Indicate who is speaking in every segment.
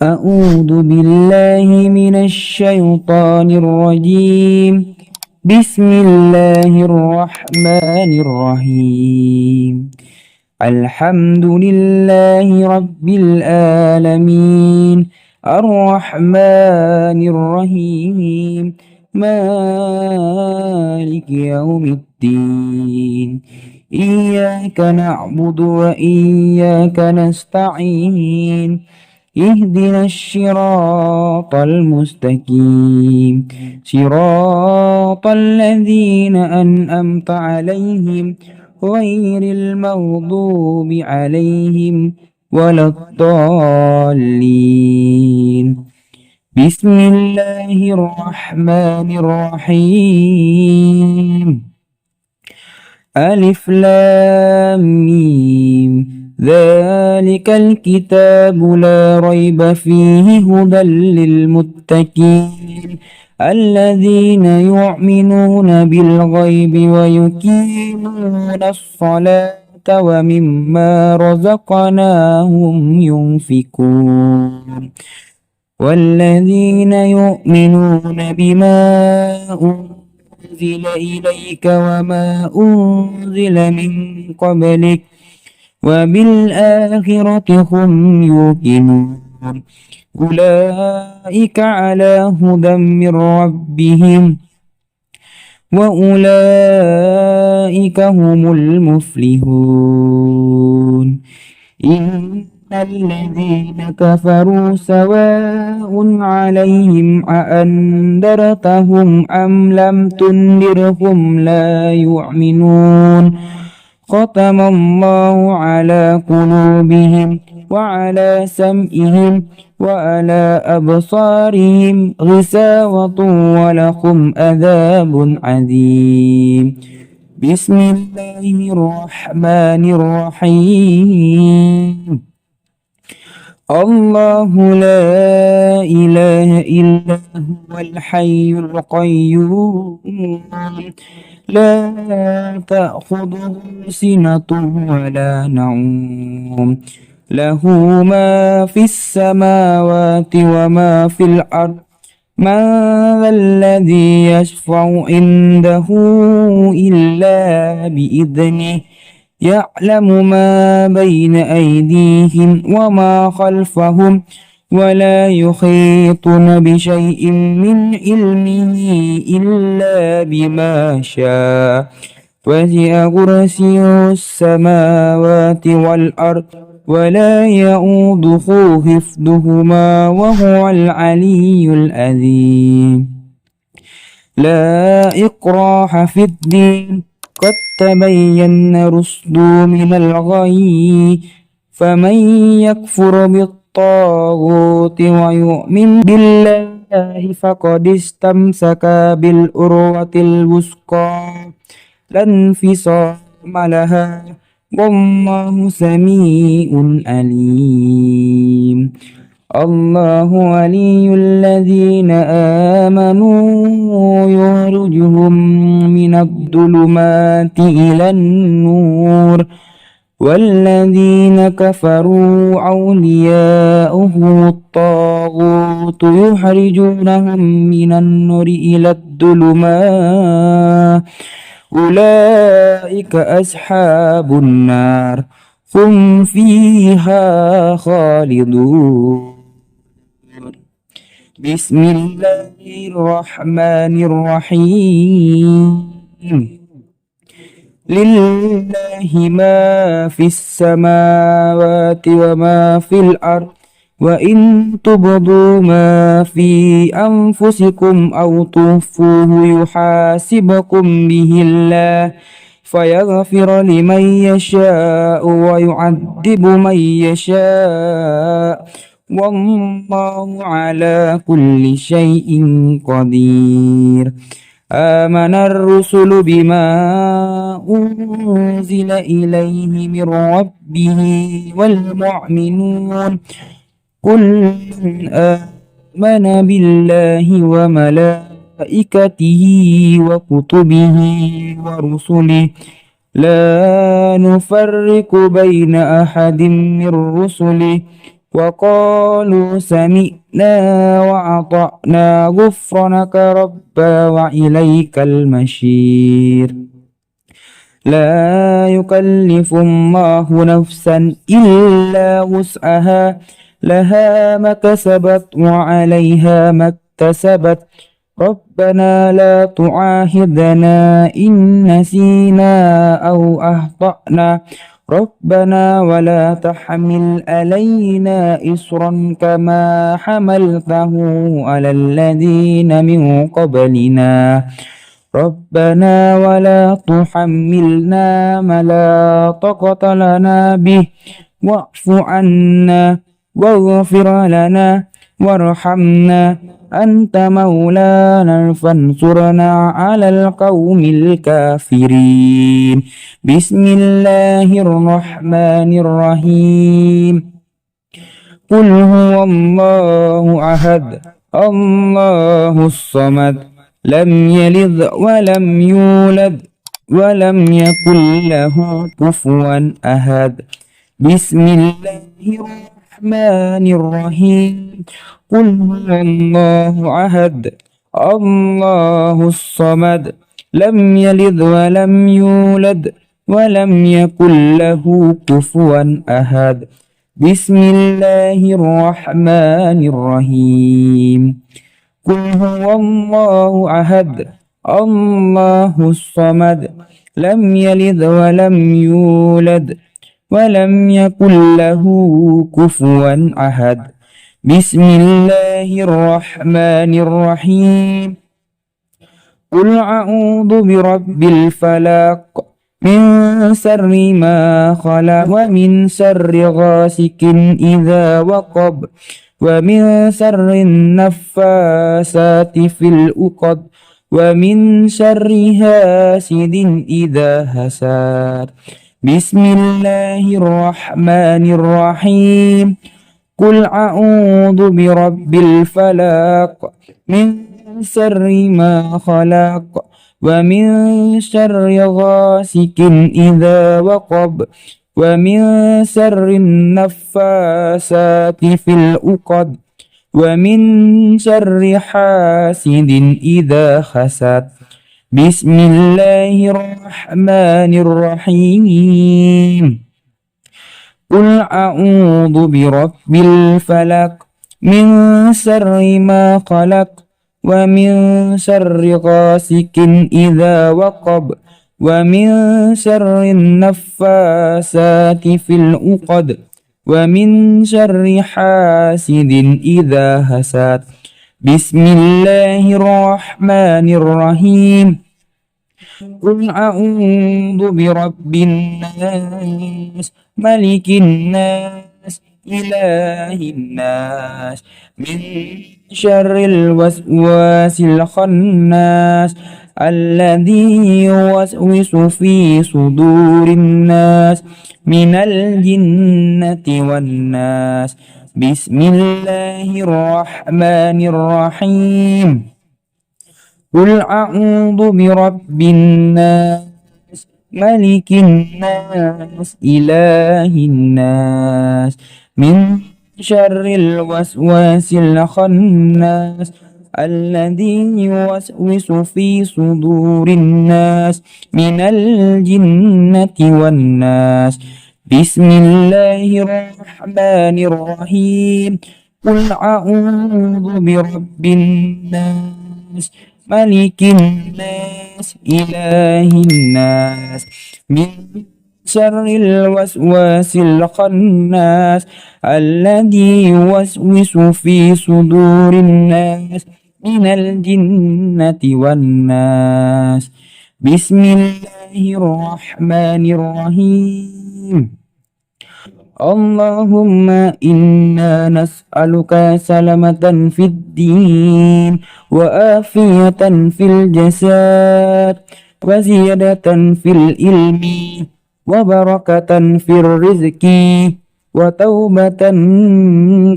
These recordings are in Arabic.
Speaker 1: أعوذ بالله من الشيطان الرجيم. بسم الله الرحمن الرحيم. الحمد لله رب العالمين، الرحمن الرحيم، مالك يوم الدين. إياك نعبد وإياك نستعين، اهدنا الصراط المستقيم، صراط الذين أنعمت عليهم غير المغضوب عليهم ولا الضالين. بسم الله الرحمن الرحيم. ألف لام ميم، ذلك الكتاب لا ريب فيه هدى للمتقين الذين يؤمنون بالغيب ويقيمون الصلاة ومما رزقناهم ينفقون والذين يؤمنون بما أنزل إليك وما أنزل من قبلك وبالآخرة هم يوقنون أولئك على هدى من ربهم وأولئك هم المفلحون. إن الذين كفروا سواء عليهم أأنذرتهم أم لم تنذرهم لا يؤمنون. ختم الله على قلوبهم وعلى سمعهم وعلى أبصارهم غشاوة ولهم عذاب عظيم. بسم الله الرحمن الرحيم. الله لا إله إلا هو الحي القيوم لا تأخذه سنة ولا نوم له ما في السماوات وما في الأرض من ذا الذي يشفع عنده إلا بإذنه يعلم ما بين أيديهم وما خلفهم ولا يحيطون بشيء من علمه إلا بما شاء وسع كرسيه السماوات والأرض ولا يؤوده حفظهما وهو العلي العظيم. لا إكراه في الدين قد تبين الرشد من الغي فمن يكفر بالطاغوت ويؤمن بالله فقد استمسك بالعروة الوثقى لا انفصام لها والله سميع عليم. الله ولي الذين آمنوا يخرجهم من الظلمات إلى النور والذين كفروا أولياؤهم الطاغوت يخرجونهم من النور إلى الظلمات أولئك أصحاب النار هم فيها خالدون. بسم الله الرحمن الرحيم. لله ما في السماوات وما في الأرض وإن تبدوا ما في أنفسكم أو تخفوه يحاسبكم به الله فيغفر لمن يشاء ويعذب من يشاء والله على كل شيء قدير. آمن الرسل بما أنزل إليه من ربه والمؤمنون كل آمن بالله وملائكته وكتبه ورسله لا نفرق بين أحد من رسله وقالوا سمعنا وأطعنا غفرانك ربنا وإليك المصير. لا يكلف الله نفسا إلا وسعها لها ما كسبت وعليها ما اكتسبت ربنا لا تعاهدنا إن نسينا أو أخطأنا ربنا ولا تحمل علينا إصرا كما حملته على الذين من قبلنا ربنا ولا تحملنا ما لا طاقة لنا به واعف عنا واغفر لنا وارحمنا أنت مولانا فانصرنا على القوم الكافرين. بسم الله الرحمن الرحيم. قل هو الله أحد الله الصمد لم يلد ولم يولد ولم يكن له كفوا أحد. بسم الله الرحمن الرحيم. قل هو الله أحد الله الصمد لم يلد ولم يولد ولم يكن له كفوا أحد. بسم الله الرحمن الرحيم. قل هو الله أحد الله الصمد لم يلد ولم يولد ولم يكن له كفوا أحد. بسم الله الرحمن الرحيم. قل أعوذ برب الفلق من شر ما خلق ومن شر غاسق إذا وقب ومن شر النفاثات في العقد ومن شر حاسد إذا حسد. بسم الله الرحمن الرحيم. قل أعوذ برب الفلق من شر ما خلق ومن شر غاسق إذا وقب ومن شر النفاثات في العقد ومن شر حاسد إذا حسد. بسم الله الرحمن الرحيم. قل أعوذ برب الفلق من شر ما خلق ومن شر غاسق إذا وقب ومن شر النفاثات في العقد ومن شر حاسد إذا حسد. بسم الله الرحمن الرحيم. قل أعوذ برب الناس ملك الناس إله الناس من شر الوسواس الخناس الذي يوسوس في صدور الناس من الجنة والناس. بسم الله الرحمن الرحيم. قل أعوذ برب الناس ملك الناس إله الناس من شر الوسواس الخناس الذي يوسوس في صدور الناس من الجنة والناس. بسم الله الرحمن الرحيم. قل أعوذ برب الناس ملك الناس إله الناس من شر الوسواس الخناس الذي يوسوس في صدور الناس من الجنة والناس. بسم الله الرحمن الرحيم. اللهم إنا نسألك سلامة في الدين وآفية في الجسد وزيادة في العلم وبركة في الرزق وتوبة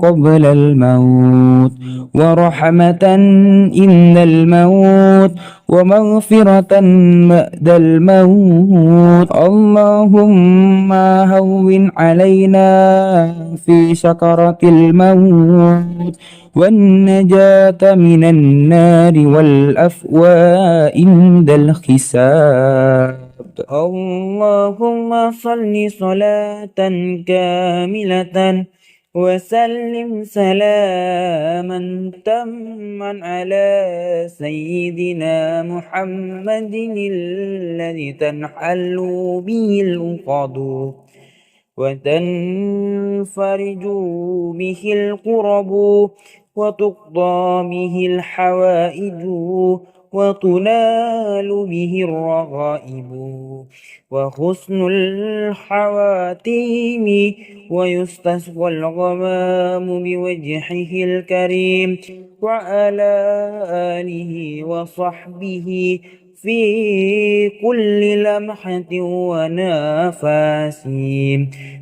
Speaker 1: قبل الموت ورحمة عند الموت ومغفرة بعد الموت. اللهم هون علينا في سكرة الموت والنجاة من النار والأفواء عند الحساب. اللهم صل صلاة كاملة وسلم سلاما تاما على سيدنا محمد الذي تنحل به العقد وتنفرج به الكرب وتقضى به الحوائج وتنال به الرغائب وحسن الحواتيم ويستسقى الغمام بوجهه الكريم وعلى آله وصحبه في كل لمحة ونفس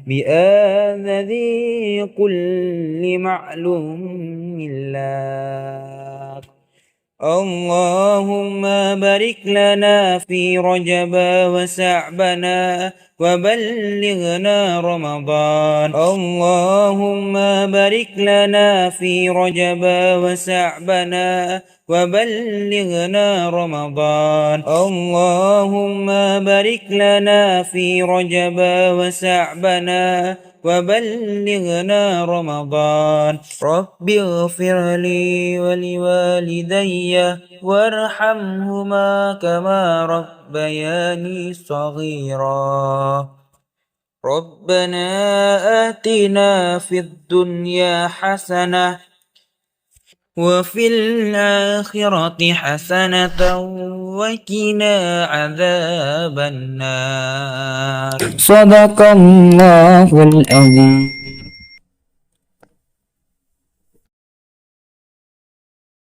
Speaker 1: بآذذ كل معلوم لك. اللهم بارك لنا في رجب وشعبنا وبلغنا رمضان. اللهم بارك لنا في رجب وشعبنا وبلغنا رمضان. اللهم بارك لنا في رجب وشعبنا وبلغنا رمضان. رب اغفر لي ولوالدي وارحمهما كما ربياني صغيرا. ربنا آتنا في الدنيا حسنة وفي الآخرة حسنة وقنا عذاب النار. صدق الله العظيم.